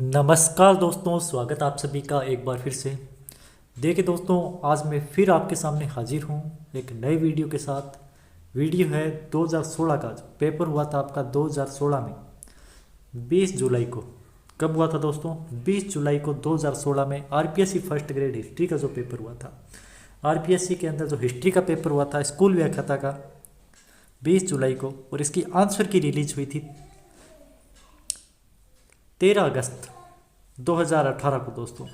नमस्कार दोस्तों, स्वागत आप सभी का एक बार फिर से। देखिए दोस्तों, आज मैं फिर आपके सामने हाजिर हूँ एक नए वीडियो के साथ। वीडियो है 2016 का, जो पेपर हुआ था आपका 2016 में 20 जुलाई को। कब हुआ था दोस्तों? 20 जुलाई को 2016 में आरपीएससी फर्स्ट ग्रेड हिस्ट्री का जो पेपर हुआ था। आरपीएससी के अंदर जो हिस्ट्री का पेपर हुआ था स्कूल व्याख्याता का 20 जुलाई को, और इसकी आंसर की रिलीज हुई थी 13 अगस्त 2018 को। दोस्तों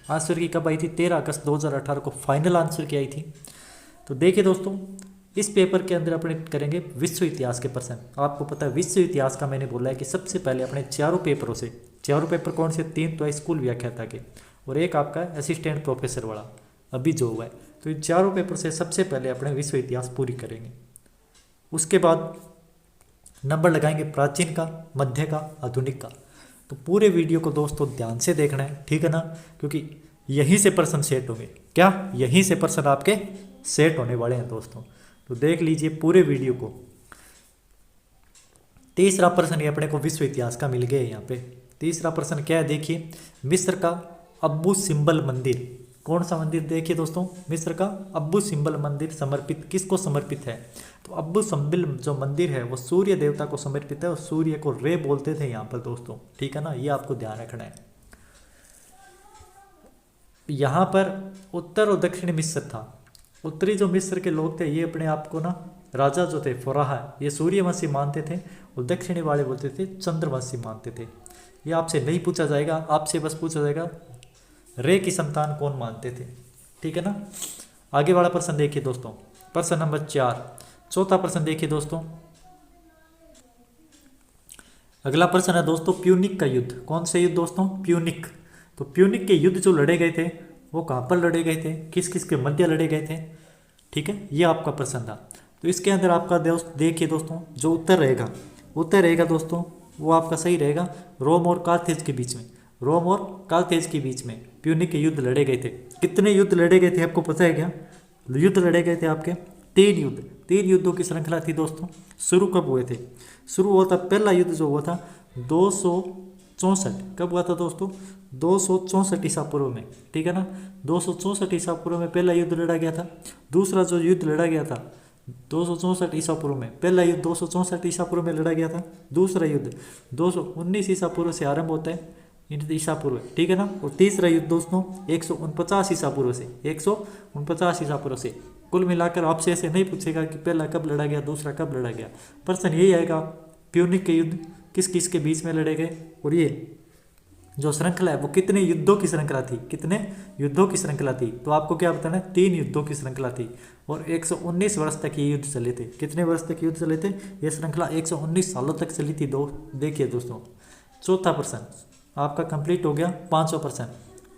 आंसर की कब आई थी? 13 अगस्त 2018 को फाइनल आंसर की आई थी। तो देखिए दोस्तों, इस पेपर के अंदर अपने करेंगे विश्व इतिहास के प्रश्न। आपको पता है विश्व इतिहास का मैंने बोला है कि सबसे पहले अपने चारों पेपरों से, चारों पेपर कौन से? 3 तो है स्कूल व्याख्याता के और एक आपका असिस्टेंट प्रोफेसर वाला अभी जो हुआ है। तो इन चारों पेपर से सबसे पहले अपने विश्व इतिहास पूरी करेंगे। उसके बाद नंबर लगाएंगे प्राचीन का, मध्य का, आधुनिक का। तो पूरे वीडियो को दोस्तों ध्यान से देखना है, ठीक है ना? क्योंकि यहीं से प्रश्न सेट होंगे। क्या? यहीं से प्रश्न आपके सेट होने वाले हैं दोस्तों। तो देख लीजिए पूरे वीडियो को। तीसरा प्रश्न ये अपने को विश्व इतिहास का मिल गया है यहाँ पे। तीसरा प्रश्न क्या है? देखिए, मिस्र का अब्बू सिम्बल मंदिर, कौन सा मंदिर? देखिए दोस्तों, मिस्र का अब्बू सिम्बल मंदिर समर्पित किसको समर्पित है? तो अब्बू सिम्बल जो मंदिर है वो सूर्य देवता को समर्पित है, और सूर्य को रे बोलते थे यहाँ पर दोस्तों, ठीक है ना? ये आपको ध्यान रखना है। यहाँ पर उत्तर और दक्षिण मिस्र था। उत्तरी जो मिस्र के लोग थे ये अपने आप को ना राजा जो थे फराह, ये सूर्यवंशी मानते थे, और दक्षिणी वाले बोलते थे चंद्रवंशी मानते थे। ये आपसे नहीं पूछा जाएगा, आपसे बस पूछा जाएगा रे की संतान कौन मानते थे, ठीक है ना? आगे वाला प्रश्न देखिए दोस्तों, प्रश्न नंबर 4। चौथा प्रश्न देखिए दोस्तों। अगला प्रश्न है दोस्तों प्यूनिक का युद्ध। कौन से युद्ध दोस्तों? प्यूनिक। तो प्यूनिक के युद्ध जो लड़े गए थे वो कहाँ पर लड़े गए थे, किस किस के मध्य लड़े गए थे, ठीक है? ये आपका प्रश्न था। तो इसके अंदर आपका दोस्त देखिए दोस्तों, जो उत्तर रहेगा दोस्तों वो आपका सही रहेगा, रोम और कार्थेज के बीच में। रोम और कार्थेज के बीच में प्यूनिक के युद्ध लड़े गए थे। कितने युद्ध लड़े गए थे आपको पता है क्या? युद्ध लड़े गए थे आपके 3 युद्ध। 3 युद्धों की श्रृंखला थी दोस्तों। शुरू कब हुए थे? शुरू हुआ था पहला युद्ध जो हुआ था 264। कब हुआ था दोस्तों? 264 ईसा पूर्व में, ठीक है ना? 264 ईसा पूर्व में पहला युद्ध लड़ा गया था। दूसरा जो युद्ध लड़ा गया था 264 ईसा पूर्व में, पहला युद्ध 264 ईसा पूर्व में लड़ा गया था। दूसरा युद्ध 219 ईसा पूर्व से आरंभ होता है, ईसा पूर्व, ठीक है ना? और तीसरा युद्ध दोस्तों 149 ईसा पूर्व से, 149 ईसा पूर्व से। कुल मिलाकर आपसे ऐसे नहीं पूछेगा कि पहला कब लड़ा गया, दूसरा कब लड़ा गया। प्रश्न यही आएगा प्यूनिक के युद्ध किस किस के बीच में लड़े गए, और ये जो श्रृंखला है वो कितने युद्धों की श्रृंखला थी, कितने युद्धों की श्रृंखला थी? तो आपको क्या बताना है? 3 युद्धों की श्रृंखला थी, और 119 वर्ष तक ये युद्ध चले थे। कितने वर्ष तक युद्ध चले थे? ये श्रृंखला 119 सालों तक चली थी। देखिए दोस्तों, चौथा प्रश्न आपका कंप्लीट हो गया। 5वां प्रश्न,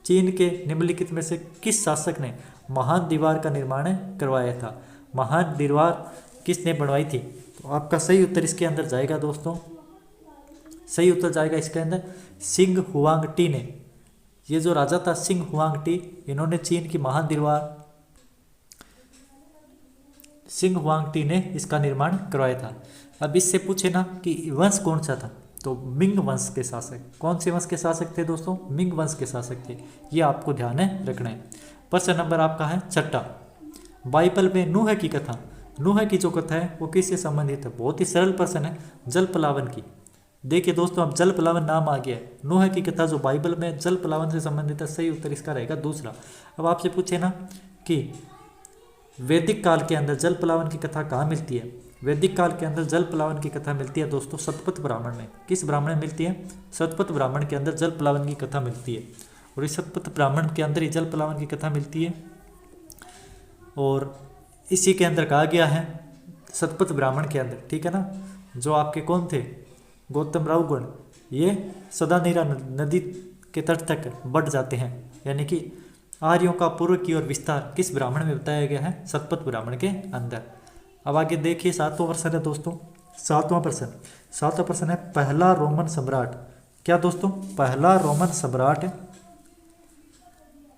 चीन के निम्नलिखित में से किस शासक ने महान दीवार का निर्माण करवाया था? महान दीवार किसने बनवाई थी? तो आपका सही उत्तर इसके अंदर जाएगा दोस्तों, सही उत्तर जाएगा इसके अंदर सिंह हुआंगटी ने। ये जो राजा था सिंह हुआंगटी, इन्होंने चीन की महान दीवार, सिंह हुआंगटी ने इसका निर्माण करवाया था। अब इससे पूछे ना कि वंश कौन सा था, तो मिंग वंश के शासक। कौन से वंश के शासक थे दोस्तों? मिंग वंश के शासक थे। ये आपको ध्यान है रखना है। प्रश्न नंबर आपका है 6। बाइबल में नूह की कथा, नूह की जो कथा है वो किससे संबंधित है? बहुत ही सरल प्रश्न है, जल प्लावन की। देखिए दोस्तों, अब जल प्लावन नाम आ गया है। नूह की कथा जो बाइबल में जल प्लावन से संबंधित है, सही उत्तर इसका रहेगा दूसरा। अब आपसे पूछे ना कि वैदिक काल के अंदर जल प्लावन की कथा कहाँ मिलती है? वैदिक काल के अंदर जल प्लावन की कथा मिलती है दोस्तों शतपथ ब्राह्मण में। किस ब्राह्मण में मिलती है? शतपथ ब्राह्मण के अंदर जल प्लावन की कथा मिलती है, और इस शतपथ ब्राह्मण के अंदर ही जल प्लावन की कथा मिलती है। और इसी के अंदर कहा गया है शतपथ ब्राह्मण के अंदर, ठीक है ना? जो आपके कौन थे? गौतम रावगुण, ये सदानीरा नदी के तट तक बढ़ जाते हैं, यानी कि आर्यों का पूर्व की ओर विस्तार किस ब्राह्मण में बताया गया है? शतपथ ब्राह्मण के अंदर। अब आगे देखिए 7वां प्रश्न है दोस्तों। 7वां प्रश्न है पहला रोमन सम्राट। क्या दोस्तों? पहला रोमन सम्राट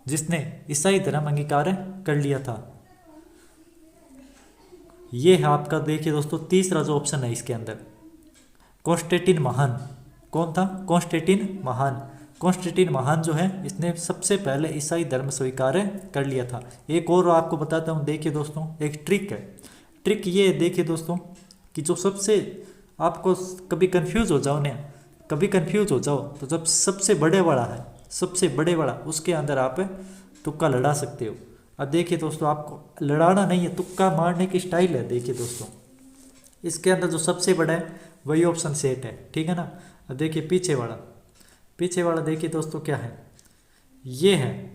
जिसने ईसाई धर्म अंगीकार कर लिया था। ये है आपका, देखिए दोस्तों, तीसरा जो ऑप्शन है इसके अंदर, कॉन्स्टेंटिन महान। कौन था? कॉन्स्टेंटिन महान। कॉन्स्टेंटाइन महान जो है इसने सबसे पहले ईसाई धर्म स्वीकार कर लिया था। एक और आपको बताता हूँ, देखिए दोस्तों एक ट्रिक है। ट्रिक ये है, देखिए दोस्तों कि जो सबसे आपको कभी कंफ्यूज हो जाओ ना, कभी कंफ्यूज हो जाओ तो जब सबसे बड़े वाला है, सबसे बड़े वाला उसके अंदर आप तुक्का लड़ा सकते हो। अब देखिए दोस्तों, आपको लड़ाना नहीं है, तुक्का मारने की स्टाइल है। देखिए दोस्तों इसके अंदर जो सबसे बड़ा है वही ऑप्शन सेट है, ठीक है ना। अब देखिए पीछे वाला, पीछे वाला देखिए दोस्तों क्या है, ये है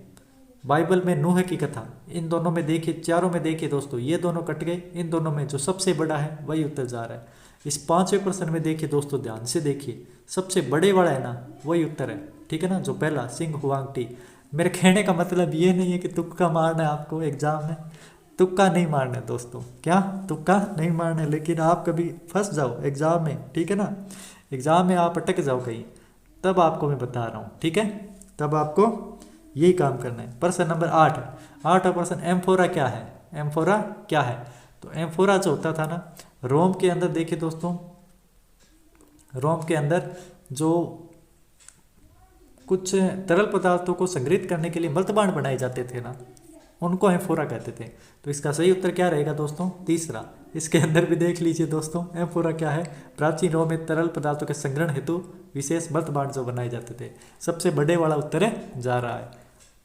बाइबल में नूह की कथा। इन दोनों में देखिए, चारों में देखिए दोस्तों ये दोनों कट गए, इन दोनों में जो सबसे बड़ा है वही उत्तर जा रहा है। इस पांचवें प्रश्न में देखिए दोस्तों, ध्यान से देखिए, सबसे बड़े वाला है ना वही उत्तर है, ठीक है ना, जो पहला सिंह हुआंगटी। मेरे कहने का मतलब ये नहीं है कि तुक्का मारना है आपको एग्जाम में, तुक्का नहीं मारना है दोस्तों, क्या तुक्का नहीं मारना है, लेकिन आप कभी फंस जाओ एग्जाम में, ठीक है ना, एग्जाम में आप अटक जाओ कहीं, तब आपको मैं बता रहा हूँ, ठीक है, तब आपको यही काम करना है। प्रश्न नंबर 8, आठवां प्रश्न, एम्फोरा क्या है, एम्फोरा क्या है। तो एम्फोरा जो होता था ना, रोम के अंदर देखिए दोस्तों, रोम के अंदर जो कुछ तरल पदार्थों को संग्रहित करने के लिए मर्तबान बनाए जाते थे ना, उनको एम्फोरा कहते थे। तो इसका सही उत्तर क्या रहेगा दोस्तों, तीसरा। इसके अंदर भी देख लीजिए दोस्तों, एम्फोरा क्या है, प्राचीन रोम में तरल पदार्थों के संग्रहण हेतु विशेष मर्तबान जो बनाए जाते थे, सबसे बड़े वाला उत्तर है जा रहा है।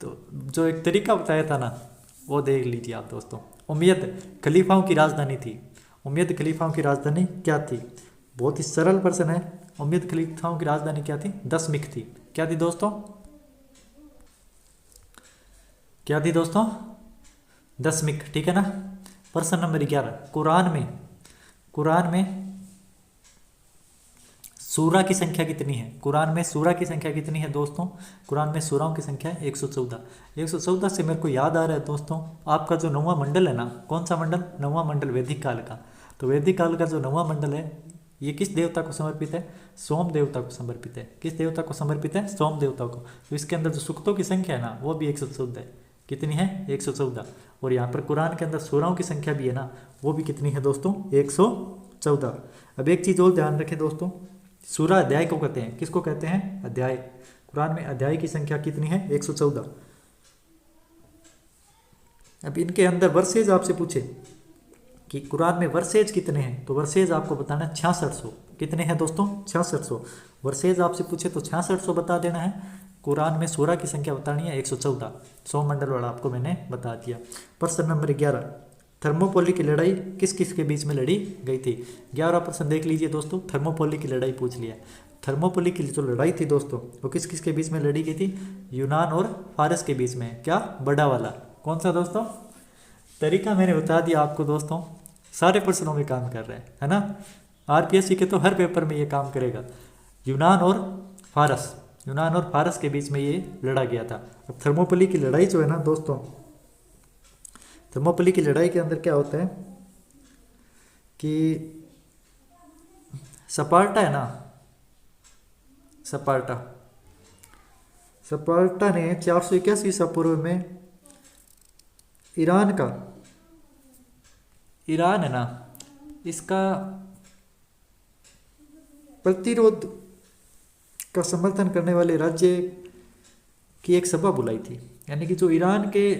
तो जो एक तरीका बताया था ना वो देख लीजिए आप दोस्तों। उमय्यद खलीफाओं की राजधानी थी, उमय्यद खलीफाओं की राजधानी क्या थी, बहुत ही सरल प्रश्न है। उमय्यद खलीफाओं की राजधानी क्या थी, दशमिक थी। क्या थी दोस्तों, क्या थी दोस्तों, दशमिक, ठीक है ना। प्रश्न नंबर 11, कुरान में सूरा की संख्या कितनी है, कुरान में सूरा की संख्या कितनी है दोस्तों, कुरान में सूराओं की संख्या है 114। 114 से मेरे को याद आ रहा है दोस्तों, आपका जो 9वां मंडल है ना, कौन सा मंडल, 9वां मंडल वैदिक काल का। तो वैदिक काल का जो 9वां मंडल है ये किस देवता को समर्पित है, सोम देवता को समर्पित है। किस देवता को समर्पित है, सोम देवता को। तो इसके अंदर जो सूक्तों की संख्या है ना वो भी 114 है। कितनी है, 114। और यहाँ पर कुरान के अंदर सूराओं की संख्या भी है ना, वो भी कितनी है दोस्तों, 114। अब एक चीज़ और ध्यान रखें दोस्तों, सूरा अध्याय को कहते हैं, किसको कहते हैं, अध्याय। कुरान में अध्याय की संख्या कितनी है, 114। अब इनके अंदर वर्सेज आपसे पूछे कि कुरान में वर्सेज कितने हैं, तो वर्सेज आपको बताना है 6600। कितने हैं दोस्तों, 6600। वर्सेज आपसे पूछे तो 6600 बता देना है। कुरान में सूरा की संख्या बतानी है 114। 100 मंडल वाला आपको मैंने बता दिया। प्रश्न नंबर 11, थर्मोपोली की लड़ाई किस किस के बीच में लड़ी गई थी। 11वां प्रश्न देख लीजिए दोस्तों, थर्मोपोली की लड़ाई पूछ लिया। थर्मोपोली की जो लड़ाई थी दोस्तों वो किस किस के बीच में लड़ी गई थी, यूनान और फारस के बीच में। क्या, बड़ा वाला, कौन सा दोस्तों। तरीका मैंने बता दिया आपको दोस्तों, सारे प्रश्नों में काम कर रहे हैं, है ना। आरपीएससी के तो हर पेपर में ये काम करेगा। यूनान और फारस, यूनान और फारस के बीच में ये लड़ा गया था। अब थर्मोपोली की लड़ाई जो है ना दोस्तों, थर्मोपोली की लड़ाई के अंदर क्या होता है कि स्पार्टा है ना, स्पार्टा ने 481 ईसा पूर्व में ईरान है ना, इसका प्रतिरोध का समर्थन करने वाले राज्य की एक सभा बुलाई थी। यानी कि जो ईरान के,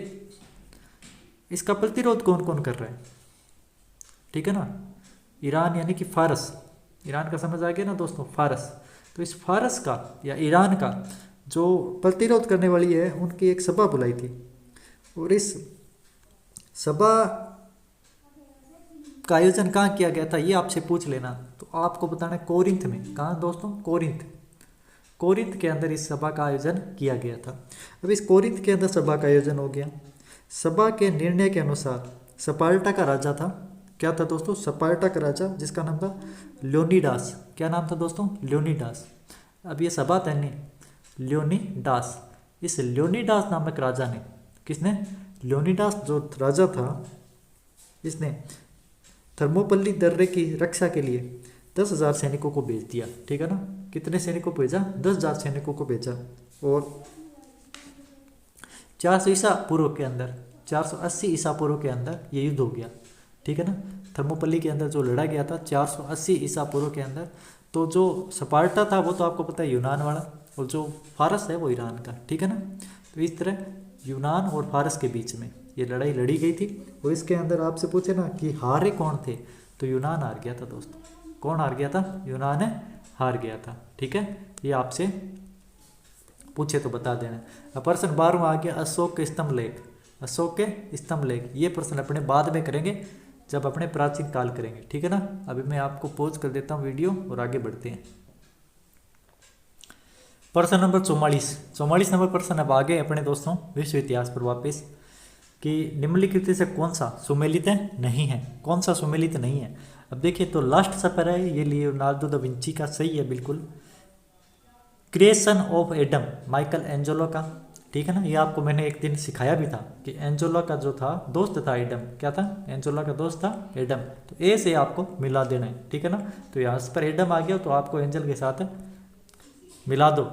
इसका प्रतिरोध कौन कौन कर रहा है, ठीक है ना। ईरान यानी कि फारस, ईरान का समझ आ गया ना दोस्तों, फारस। तो इस फारस का या ईरान का जो प्रतिरोध करने वाली है उनकी एक सभा बुलाई थी। और इस सभा का आयोजन कहाँ किया गया था ये आपसे पूछ लेना, तो आपको बताना है कोरिंथ में। कहाँ दोस्तों, कोरिंथ के अंदर इस सभा का आयोजन किया गया था। अब इस कोरिंथ के अंदर सभा का आयोजन हो गया। सभा के निर्णय के अनुसार स्पार्टा का राजा था, क्या था दोस्तों, स्पार्टा का राजा, जिसका नाम था लियोनिडास। क्या नाम था दोस्तों, लियोनिडास। अब ये सभा था नहीं, लियोनिडास। इस लियोनिडास नामक राजा ने, किसने, लियोनिडास जो राजा था, इसने थर्मोपल्ली दर्रे की रक्षा के लिए 10,000 सैनिकों को भेज दिया, ठीक है ना। कितने सैनिकों को भेजा, 10,000 सैनिकों को भेजा। और 400 ईसा पूर्व के अंदर, 480 ईसा पूर्व के अंदर ये युद्ध हो गया, ठीक है ना। थर्मोपल्ली के अंदर जो लड़ा गया था 480 ईसा पूर्व के अंदर। तो जो स्पार्टा था वो तो आपको पता है यूनान वाला, और जो फारस है वो ईरान का, ठीक है ना। तो इस तरह यूनान और फारस के बीच में ये लड़ाई लड़ी गई थी। और इसके अंदर आपसे पूछे ना कि हारे कौन थे, तो यूनान हार गया था दोस्तों। कौन हार गया था? यूनान हार गया था, ठीक है। ये आपसे पूछे तो बता देना। अब प्रश्न 12वां आ गया, अशोक के स्तंभ लेख। अशोक के स्तंभ लेख, ये प्रश्न अपने बाद में करेंगे जब अपने प्राचीन काल करेंगे, ठीक है ना। अभी मैं आपको पॉज कर देता हूँ वीडियो और आगे बढ़ते हैं। प्रश्न नंबर 44 नंबर प्रश्न अब आगे अपने दोस्तों विश्व इतिहास पर वापस, कि निम्नलिखित से कौन सा सुमेलित नहीं है, कौन सा सुमेलित नहीं है। अब देखिए तो लास्ट सफर है, ये लियोनार्डो दा विंची का, सही है बिल्कुल। Creation of Adam Michael Angelo का, ठीक है ना। ये आपको मैंने एक दिन सिखाया भी था कि एंजेलो का जो था दोस्त था एडम, क्या था? एंजेलो का दोस्त था एडम। तो ए से आपको मिला देना है, ठीक है ना। तो यहाँ पर एडम आ गया तो आपको एंजल के साथ मिला दो।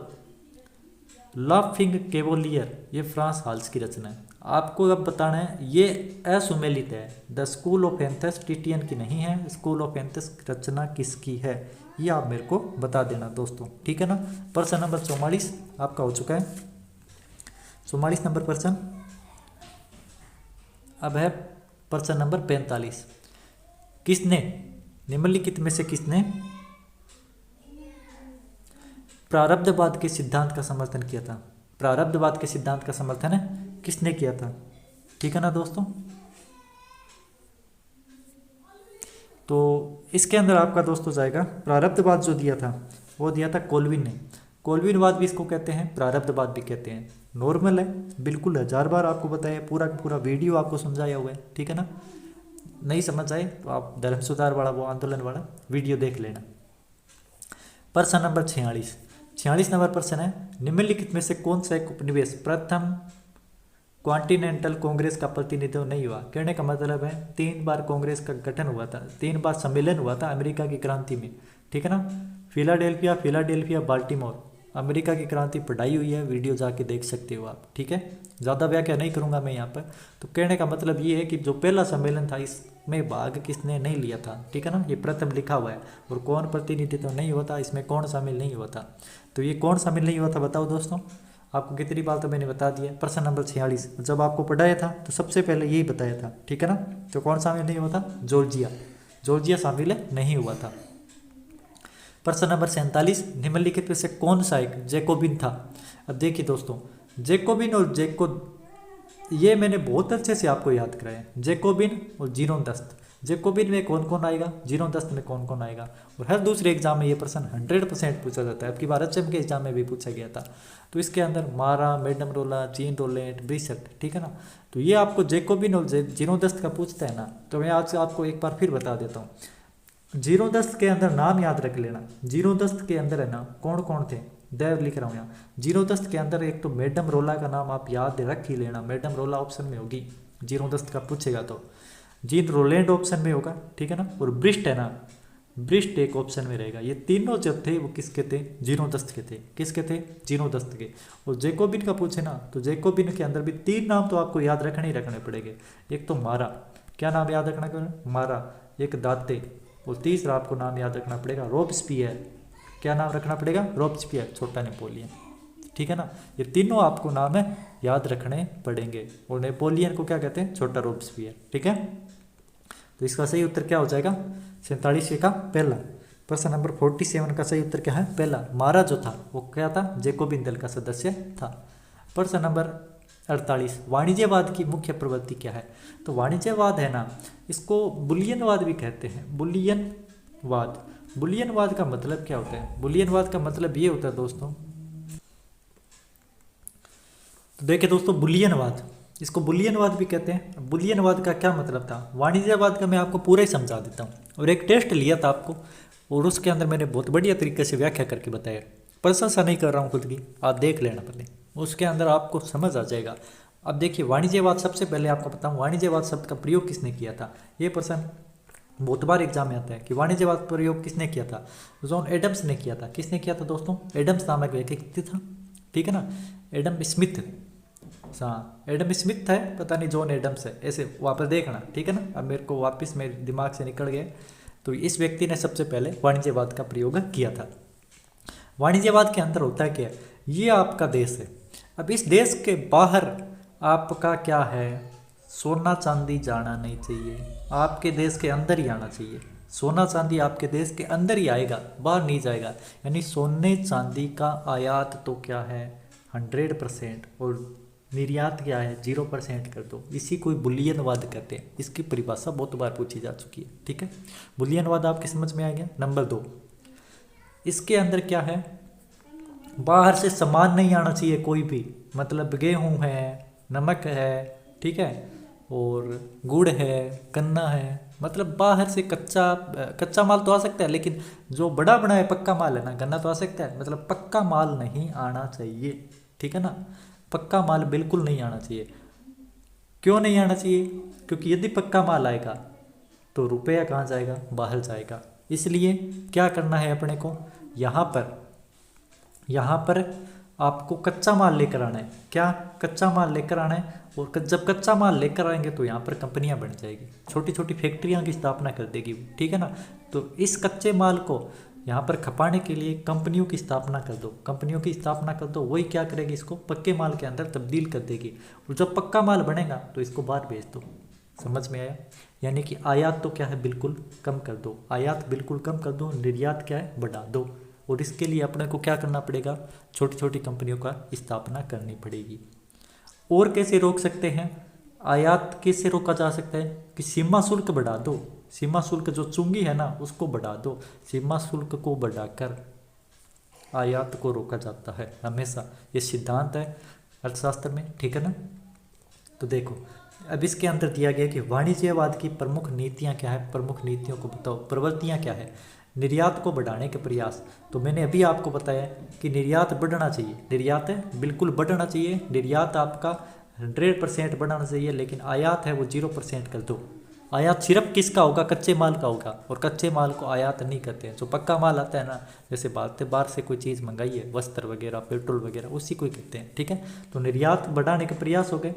लाफिंग कैवोलियर, ये फ्रांस हाल्स की रचना है। आपको अब बताना है ये असुमेलित है। द स्कूल ऑफ एथेंस टिटियन की नहीं है, स्कूल ऑफ एथेंस की रचना किसकी है, ये आप मेरे को बता देना दोस्तों, ठीक है ना। प्रश्न नंबर 44 आपका हो चुका है। 44 नंबर प्रश्न। अब है प्रश्न नंबर 45। किसने, निम्नलिखित में से किसने प्रारब्धवाद के सिद्धांत का समर्थन किया था? प्रारब्धवाद के सिद्धांत का समर्थन किसने किया था, ठीक है ना दोस्तों। तो इसके अंदर आपका दोस्तों जाएगा प्रारब्धवाद जो दिया था वो दिया था कोल्विन ने। कोल्विनवाद भी इसको कहते हैं, प्रारब्धवाद भी कहते हैं। नॉर्मल है बिल्कुल, 1000 बार आपको बताया, पूरा पूरा वीडियो आपको समझाया हुआ है, ठीक है ना। नहीं समझ आए तो आप धर्म सुधार वाला वो आंदोलन वाला वीडियो देख लेना। प्रश्न नंबर 46 नंबर प्रश्न है, निम्नलिखित में से कौन सा एक उपनिवेश प्रथम कॉन्टिनेंटल कांग्रेस का प्रतिनिधित्व नहीं हुआ? कहने का मतलब है 3 बार कांग्रेस का गठन हुआ था, 3 बार सम्मेलन हुआ था अमेरिका की क्रांति में, ठीक है ना। Philadelphia, Baltimore. अमेरिका की क्रांति पढ़ाई हुई है, वीडियो जाके देख सकते हो आप, ठीक है। ज़्यादा व्याख्या नहीं करूँगा मैं यहाँ पर। तो कहने का मतलब ये है कि जो पहला सम्मेलन था इसमें भाग किसने नहीं लिया था, ठीक है ना। ये प्रथम लिखा हुआ है। और कौन प्रतिनिधित्व नहीं हुआ था, इसमें कौन शामिल नहीं हुआ था। तो ये कौन शामिल नहीं हुआ था बताओ दोस्तों। आपको कितनी बार तो मैंने बता दिया। प्रश्न नंबर 46 जब आपको पढ़ाया था तो सबसे पहले यही बताया था, ठीक है ना। तो कौन शामिल नहीं हुआ था? जॉर्जिया शामिल नहीं हुआ था। प्रश्न नंबर 47 निम्नलिखित में से कौन सा एक जैकोबिन था? अब देखिए दोस्तों, जैकोबिन और ये मैंने बहुत अच्छे से आपको याद कराया। जैकोबिन और जीरोनदस्त। जैकोबिन में कौन कौन आएगा, जीरोनदस्त में कौन कौन आएगा। और हर दूसरे एग्जाम में ये प्रश्न 100% पूछा जाता है। अब की बार एचएम के एग्जाम में भी पूछा गया था। तो इसके अंदर मारा, मैडम रोला, जीन रोलेट, ब्रिसट, ठीक है ना। तो ये आपको जैकोबिन और जीरोनदस्त का पूछता है ना, तो मैं आज आपको एक बार फिर बता देता हूँ। जीरोनदस्त के अंदर नाम याद रख लेना। जीरोनदस्त के अंदर है ना कौन कौन थे, देव लिख रहा हूँ यहाँ। जीरोनदस्त के अंदर एक तो मैडम रोला का नाम आप याद रख ही लेना। मैडम रोला ऑप्शन में होगी, जीरोनदस्त का पूछेगा तो। जीन रोलैंड ऑप्शन में होगा, ठीक है ना। और ब्रिस्ट है ना, ब्रिस्ट एक ऑप्शन में रहेगा। ये तीनों जब थे वो किसके थे? जीरोनदस्त के थे। किसके थे? जीरोनदस्त के। और जैकोबिन का पूछे ना तो जैकोबिन के अंदर भी 3 नाम तो आपको याद रखने ही रखने पड़ेंगे। एक तो मारा, क्या नाम याद रखना पड़ेगा? मारा। एक दाते। और तीसरा आपको नाम याद रखना पड़ेगा रॉबस्पियर। क्या नाम रखना पड़ेगा? रॉबस्पियर, छोटा नेपोलियन, ठीक है ना। ये तीनों आपको नाम है याद रखने पड़ेंगे। और नेपोलियन को क्या कहते हैं? छोटा रॉबस्पियर, ठीक है। तो इसका सही उत्तर क्या हो जाएगा? 47 का पहला। प्रश्न नंबर 47 का सही उत्तर क्या है? पहला। मारा जो था वो क्या था? जैकोबिन दल का सदस्य था। प्रश्न नंबर 48 वाणिज्यवाद की मुख्य प्रवृत्ति क्या है? तो वाणिज्यवाद है ना, इसको बुलियनवाद भी कहते हैं। बुलियनवाद का मतलब क्या होता है? बुलियनवाद का मतलब ये होता है दोस्तों, तो देखिए दोस्तों, बुलियनवाद, इसको बुलियनवाद भी कहते हैं। बुलियनवाद का क्या मतलब था? वाणिज्यवाद का मैं आपको पूरा ही समझा देता हूँ। और एक टेस्ट लिया था आपको और उसके अंदर मैंने बहुत बढ़िया तरीके से व्याख्या करके बताया। प्रशंसा नहीं कर रहा हूँ खुद की, आप देख लेना पहले, उसके अंदर आपको समझ आ जाएगा। अब देखिए वाणिज्यवाद, सबसे पहले आपको बताऊँ वाणिज्यवाद शब्द का प्रयोग किसने किया था। ये प्रश्न बहुत बार एग्जाम में आता है कि वाणिज्यवाद प्रयोग किसने किया था? जॉन एडम्स ने किया था। किसने किया था दोस्तों? एडम्स नामक व्यक्ति था, ठीक है ना। एडम स्मिथ, हाँ एडम स्मिथ है, पता नहीं जॉन एडम्स है, ऐसे वापस देखना, ठीक है ना। अब मेरे को वापस मेरे दिमाग से निकल गया। तो इस व्यक्ति ने सबसे पहले वाणिज्यवाद का प्रयोग किया था। वाणिज्यवाद के अंदर होता है क्या? ये आपका देश है। अब इस देश के बाहर आपका क्या है, सोना चांदी जाना नहीं चाहिए, आपके देश के अंदर ही आना चाहिए। सोना चांदी आपके देश के अंदर ही आएगा, बाहर नहीं जाएगा। यानी सोने चांदी का आयात तो क्या है 100% और निर्यात क्या है 0% कर दो। इसी को बुलियनवाद कहते हैं। इसकी परिभाषा बहुत बार पूछी जा चुकी है, ठीक है। बुलियनवाद आपके समझ में आ गया। नंबर 2, इसके अंदर क्या है, बाहर से सामान नहीं आना चाहिए कोई भी, मतलब गेहूं है, नमक है, ठीक है, और गुड़ है, गन्ना है, मतलब बाहर से कच्चा माल तो आ सकता है, लेकिन जो बड़ा बना है पक्का माल है ना, गन्ना तो आ सकता है, मतलब पक्का माल नहीं आना चाहिए, ठीक है ना। पक्का माल बिल्कुल नहीं आना चाहिए। क्यों नहीं आना चाहिए? क्योंकि यदि पक्का माल आएगा तो रुपया कहाँ जाएगा, बाहर जाएगा। इसलिए क्या करना है अपने को, यहाँ पर आपको कच्चा माल लेकर आना है। क्या कच्चा माल लेकर आना है, और जब कच्चा माल लेकर आएंगे तो यहाँ पर कंपनियाँ बन जाएगी, छोटी छोटी फैक्ट्रियाँ की स्थापना कर देगी, ठीक है ना। तो इस कच्चे माल को यहाँ पर खपाने के लिए कंपनियों की स्थापना कर दो, कंपनियों की स्थापना कर दो। वही क्या करेगी, इसको पक्के माल के अंदर तब्दील कर देगी, और जब पक्का माल बनेगा तो इसको बाहर भेज दो। समझ में आया? यानी कि आयात तो क्या है, बिल्कुल कम कर दो, आयात बिल्कुल कम कर दो, निर्यात क्या है, बढ़ा दो। और इसके लिए अपने को क्या करना पड़ेगा, छोटी छोटी कंपनियों का स्थापना करनी पड़ेगी। और कैसे रोक सकते हैं, आयात कैसे रोका जा सकता है कि सीमा शुल्क बढ़ा दो। सीमा शुल्क जो चुंगी है ना उसको बढ़ा दो। सीमा शुल्क को बढ़ाकर आयात को रोका जाता है हमेशा, ये सिद्धांत है अर्थशास्त्र में, ठीक है ना। तो देखो अब इसके अंदर दिया गया कि वाणिज्यवाद की प्रमुख नीतियां क्या है, प्रमुख नीतियों को बताओ, प्रवृत्तियां क्या है। निर्यात को बढ़ाने के प्रयास, तो मैंने अभी आपको बताया कि निर्यात बढ़ना चाहिए, निर्यात है बिल्कुल बढ़ना चाहिए, निर्यात आपका 100% बढ़ना चाहिए, लेकिन आयात है वो 0% कर दो। आयात सिर्फ किसका होगा, कच्चे माल का होगा, और कच्चे माल को आयात नहीं करते हैं। जो पक्का माल आता है ना, जैसे बाहर से कोई चीज़ मंगाई है, वस्त्र वगैरह, पेट्रोल वगैरह, उसी को ही करते हैं, ठीक है। तो निर्यात बढ़ाने के प्रयास हो गए।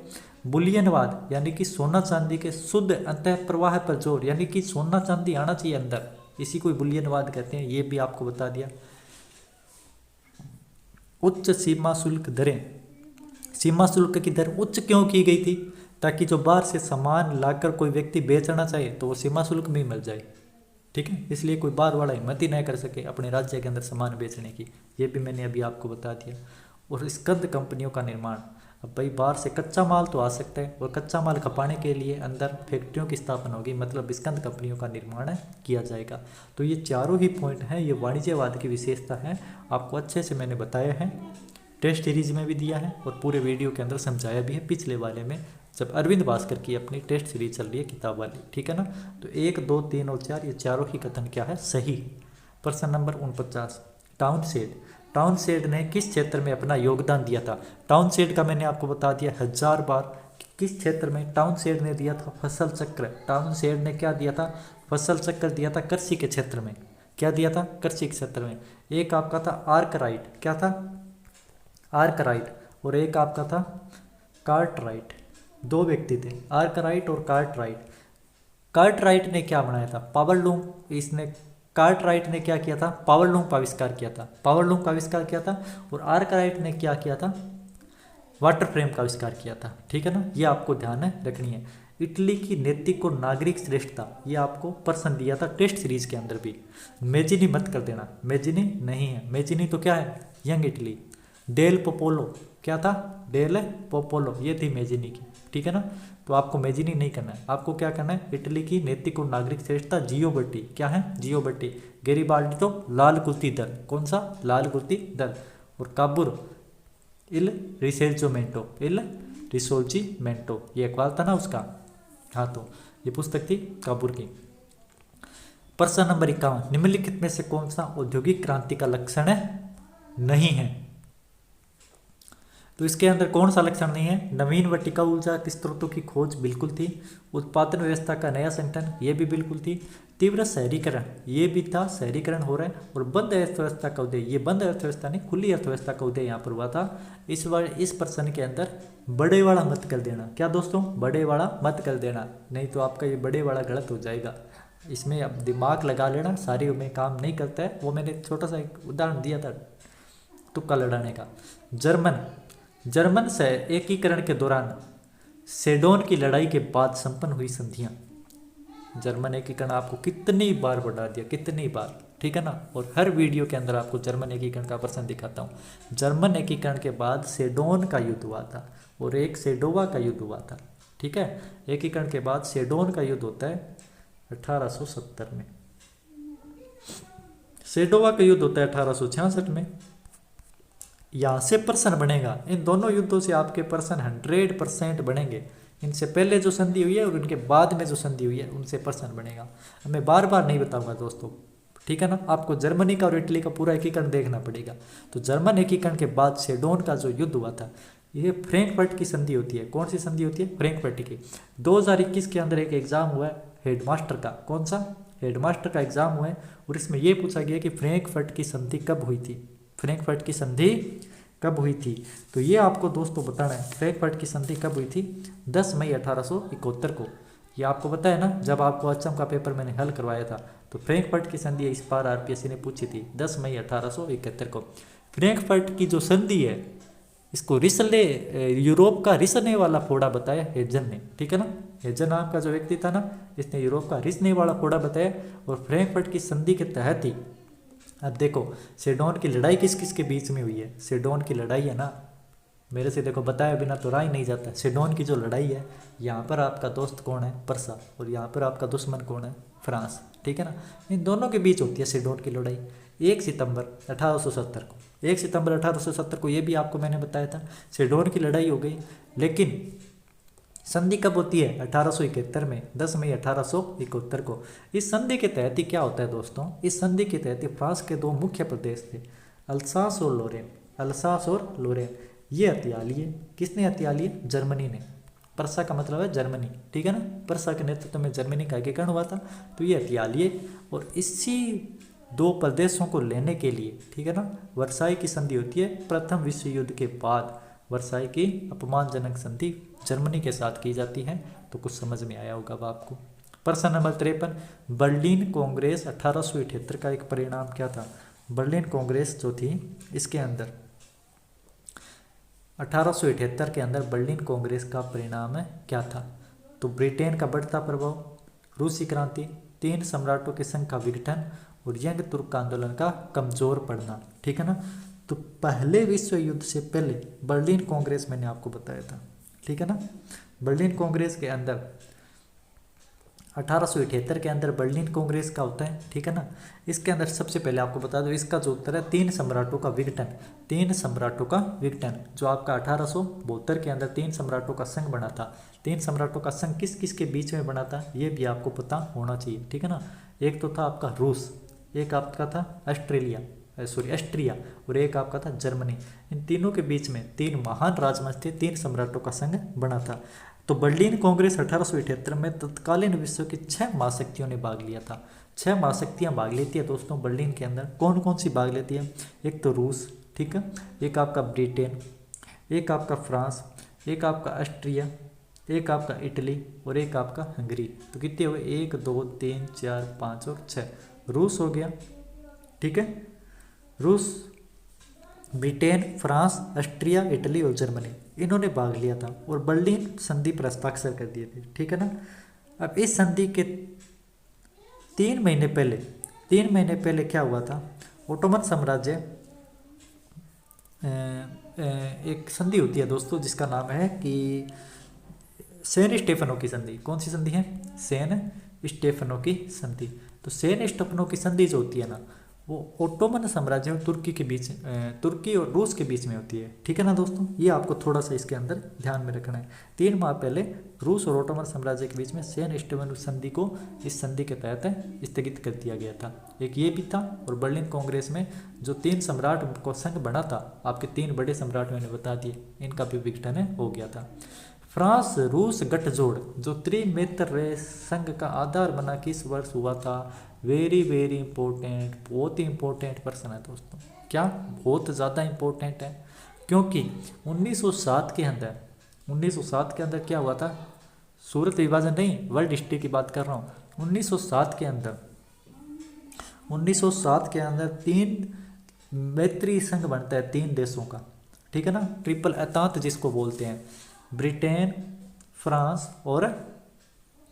बुलियनवाद यानी कि सोना चांदी के शुद्ध अंतः प्रवाह पर जोर, यानी कि सोना चांदी आना चाहिए अंदर, इसी को बुलियनवाद कहते हैं, ये भी आपको बता दिया। उच्च सीमा शुल्क दरें, सीमा शुल्क की दर उच्च क्यों की गई थी, ताकि जो बाहर से सामान लाकर कोई व्यक्ति बेचना चाहे तो वो सीमा शुल्क में ही मिल जाए, ठीक है। इसलिए कोई बाहर वाला हिम्मत ही नहीं कर सके अपने राज्य के अंदर सामान बेचने की, ये भी मैंने अभी आपको बता दिया। और स्कंद कंपनियों का निर्माण, अब भाई बाहर से कच्चा माल तो आ सकता है, और कच्चा माल खपाने के लिए अंदर फैक्ट्रियों की स्थापना होगी, मतलब स्कंद कंपनियों का निर्माण किया जाएगा। तो ये चारों ही पॉइंट हैं, ये वाणिज्यवाद की विशेषता है, आपको अच्छे से मैंने बताया है, टेस्ट सीरीज में भी दिया है और पूरे वीडियो के अंदर समझाया भी है, पिछले वाले में जब अरविंद भास्कर की अपनी टेस्ट सीरीज चल रही है किताब वाली, ठीक है ना। तो 1, 2, 3 और 4 ये चारों ही कथन क्या है, सही। प्रश्न नंबर 49, टाउनशेंड ने किस क्षेत्र में अपना योगदान दिया था। टाउनशेंड का मैंने आपको बता दिया 1000 बार कि किस क्षेत्र में टाउनशेंड ने दिया था, फसल चक्र। टाउनशेंड ने क्या दिया था, फसल चक्र दिया था कृषि के क्षेत्र में। क्या दिया था, कृषि के क्षेत्र में। एक आपका था आर्कराइट, क्या था, आर्कराइट, और एक आपका था कार्टराइट। 2 व्यक्ति थे, आर्कराइट और कार्टराइट। कार्टराइट ने क्या बनाया था, पावर लूम। इसने कार्टराइट ने क्या किया था, पावर लूम का आविष्कार किया था, पावर लूम का आविष्कार किया था। और आर्कराइट ने क्या किया था, वाटर फ्रेम का आविष्कार किया था, ठीक है ना। ये आपको ध्यान में रखनी है। इटली की नैतिक और नागरिक श्रेष्ठता, ये आपको प्रश्न दिया था टेस्ट सीरीज के अंदर भी। मेजिनी मत कर देना, मेजिनी नहीं है, मेजिनी तो क्या है, यंग इटली। डेल पोपोलो, क्या था, डेल पोपोलो, ये थी मेजिनी की, ठीक है ना। तो आपको मेजिनी नहीं करना है, आपको क्या करना है, इटली की नैतिक और नागरिक श्रेष्ठता। जियोबट्टी, क्या है, जियोबट्टी। गेरिबाल्डी तो लाल कुर्ती दल, कौन सा, लाल कुर्ती दल। और काबुर इल रिसोल्जिमेंटो, इल रिसोल्जिमेंटो, ये अखबार था ना उसका, हाँ तो ये पुस्तक थी काबुर की। प्रश्न नंबर 51, निम्नलिखित में से कौन सा औद्योगिक क्रांति का लक्षण नहीं है। तो इसके अंदर कौन सा लक्षण नहीं है, नवीन व टिकाऊ ऊर्जा के स्रोतों की खोज बिल्कुल थी। उत्पादन व्यवस्था का नया संगठन, ये भी बिल्कुल थी। तीव्र शहरीकरण, ये भी था, शहरीकरण हो रहा है। और बंद अर्थव्यवस्था का उदय, ये बंद अर्थव्यवस्था नहीं, खुली अर्थव्यवस्था का उदय यहाँ पर हुआ था। इस प्रश्न के अंदर बड़े वाला मत कर देना, क्या दोस्तों, बड़े वाला मत कर देना, नहीं तो आपका ये बड़े वाला गलत हो जाएगा। इसमें अब दिमाग लगा लेना, सारी में काम नहीं करता है। वो मैंने छोटा सा एक उदाहरण दिया था तुक्का लड़ाने का। जर्मन से एकीकरण के दौरान सेडोन की लड़ाई के बाद संपन्न हुई संधियां। जर्मन एकीकरण आपको कितनी बार बढ़ा दिया, कितनी बार, ठीक है ना। और हर वीडियो के अंदर आपको जर्मन एकीकरण का प्रश्न दिखाता हूँ। जर्मन एकीकरण के बाद सेडोन का युद्ध हुआ था और एक सेडोवा का युद्ध हुआ था, ठीक है। एकीकरण के बाद सेडोन का युद्ध होता है 1870 में, सेडोवा का युद्ध होता है 1866 में। यहाँ से प्रश्न बनेगा, इन दोनों युद्धों से आपके प्रश्न 100% बनेंगे। इनसे पहले जो संधि हुई है और इनके बाद में जो संधि हुई है उनसे प्रश्न बनेगा। मैं बार बार नहीं बताऊंगा दोस्तों, ठीक है ना। आपको जर्मनी का और इटली का पूरा एकीकरण देखना पड़ेगा। तो जर्मन एकीकरण के बाद सेडोन का जो युद्ध हुआ था, ये फ्रैंकफर्ट की संधि होती है। कौन सी संधि होती है? फ्रैंकफर्ट की। 2021 के अंदर एक एग्जाम हुआ है हेडमास्टर का। कौन सा? हेडमास्टर का एग्जाम हुआ है और इसमें यह पूछा गया कि फ्रैंकफर्ट की संधि कब हुई थी, फ्रैंकफर्ट की संधि कब हुई थी। तो ये आपको दोस्तों बताना है, फ्रैंकफर्ट की संधि कब हुई थी? 10 मई 1871 को। ये आपको पता है ना, जब आपको अचम का पेपर मैंने हल करवाया था तो फ्रैंकफर्ट की संधि इस बार आरपीएससी ने पूछी थी 10 मई 1871 को। फ्रैंकफर्ट की जो संधि है इसको रिसले, यूरोप का रिसने वाला फोड़ा बताया हेजन ने, ठीक है ना। हेजन नाम का जो व्यक्ति था ना, इसने यूरोप का रिसने वाला फोड़ा बताया और फ्रैंकफर्ट की संधि के तहत ही, अब देखो सेडोन की लड़ाई किस किस के बीच में हुई है। सेडोन की लड़ाई है ना, मेरे से देखो बताया बिना तो राय नहीं जाता। सेडोन की जो लड़ाई है, यहाँ पर आपका दोस्त कौन है? पर्सा, और यहाँ पर आपका दुश्मन कौन है? फ्रांस, ठीक है ना। इन दोनों के बीच होती है सेडोन की लड़ाई 1 सितंबर 1870 को। 1 सितंबर 1870 को ये भी आपको मैंने बताया था, सेडोन की लड़ाई हो गई। लेकिन संधि कब होती है? 1871 में, 10 मई 1871 को। इस संधि के तहत ही क्या होता है दोस्तों? इस संधि के तहत ही फ्रांस के 2 मुख्य प्रदेश थे, अल्सास और लोरेन। अल्सास और लोरेन ये हत्या लिए। किसने हत्या लिए? जर्मनी ने। पर्सा का मतलब है जर्मनी, ठीक है ना। पर्सा के नेतृत्व में जर्मनी का एकीकरण हुआ था, तो ये हत्या लिए। और इसी 2 प्रदेशों को लेने के लिए, ठीक है ना, वर्साई की संधि होती है। प्रथम विश्व युद्ध के बाद वर्साई की अपमानजनक संधि जर्मनी के साथ की जाती है। तो कुछ समझ में आया होगा अब आपको। प्रश्न नंबर 53, बर्लिन कांग्रेस 1878 का एक परिणाम क्या था? बर्लिन कांग्रेस जो थी, इसके अंदर 1878 के अंदर बर्लिन कांग्रेस का परिणाम क्या था? तो ब्रिटेन का बढ़ता प्रभाव, रूसी क्रांति, 3 सम्राटों के संघ का विघटन और यंग तुर्क आंदोलन का कमजोर पड़ना, ठीक है ना। तो पहले विश्व युद्ध से पहले बर्लिन कांग्रेस मैंने आपको बताया था, ठीक है ना। बर्लिन कांग्रेस के अंदर 1878 के अंदर बर्लिन कांग्रेस का होता है, ठीक है ना। इसके अंदर सबसे पहले आपको बता दो, इसका जो उत्तर है 3 सम्राटों का विघटन। 3 सम्राटों का विघटन, जो आपका 1872 के अंदर 3 सम्राटों का संघ बना था। 3 सम्राटों का संघ किस किस के बीच में बना था, ये भी आपको पता होना चाहिए, ठीक है ना। एक तो था आपका रूस, एक आपका था ऑस्ट्रिया, और एक आपका था जर्मनी। इन तीनों के बीच में 3 महान राजवंश थे, 3 सम्राटों का संघ बना था। तो बर्लिन कांग्रेस 1878 में तत्कालीन विश्व की 6 महाशक्तियों ने भाग लिया था। 6 महाशक्तियां भाग लेती है दोस्तों बर्लिन के अंदर। कौन कौन सी भाग लेती है? एक तो रूस, ठीक है, एक आपका ब्रिटेन, एक आपका फ्रांस, एक आपका ऑस्ट्रिया, एक आपका इटली और एक आपका हंगरी। तो कितने हुए? 1 2 3 4 5 और 6। रूस हो गया, ठीक है, रूस, ब्रिटेन, फ्रांस, ऑस्ट्रिया, इटली और जर्मनी, इन्होंने भाग लिया था और बर्लिन संधि पर हस्ताक्षर कर दिए थे, ठीक है ना। अब इस संधि के 3 महीने पहले क्या हुआ था? ओटोमन साम्राज्य, एक संधि होती है दोस्तों जिसका नाम है कि सेन स्टेफनो की संधि। कौन सी संधि है? सेन स्टेफनो की संधि। तो सेन स्टेफनो की संधि जो होती है ना, वो ओटोमन साम्राज्य और तुर्की के बीच, तुर्की और रूस के बीच में होती है, ठीक है ना दोस्तों। ये आपको थोड़ा सा इसके अंदर ध्यान में रखना है। 3 माह पहले रूस और ओटोमन साम्राज्य के बीच में सेन स्टेफनो संधि को इस संधि के तहत स्थगित कर दिया गया था। एक ये भी था, और बर्लिन कांग्रेस में जो 3 सम्राट को संघ बना था, आपके 3 बड़े सम्राट मैंने बता दिए, इनका भी विघटन हो गया था। फ्रांस रूस गठजोड़ जो त्रिमित्र संघ का आधार बना किस वर्ष हुआ था? वेरी वेरी इंपॉर्टेंट, बहुत ही इंपॉर्टेंट प्रश्न है दोस्तों। क्या? बहुत ज़्यादा इंपॉर्टेंट है, क्योंकि 1907 के अंदर क्या हुआ था? सूरत विभाजन नहीं, वर्ल्ड हिस्ट्री की बात कर रहा हूँ। 1907 के अंदर 3 मैत्री संघ बनता है 3 देशों का, ठीक है ना, ट्रिपल एतांत जिसको बोलते हैं, ब्रिटेन, फ्रांस और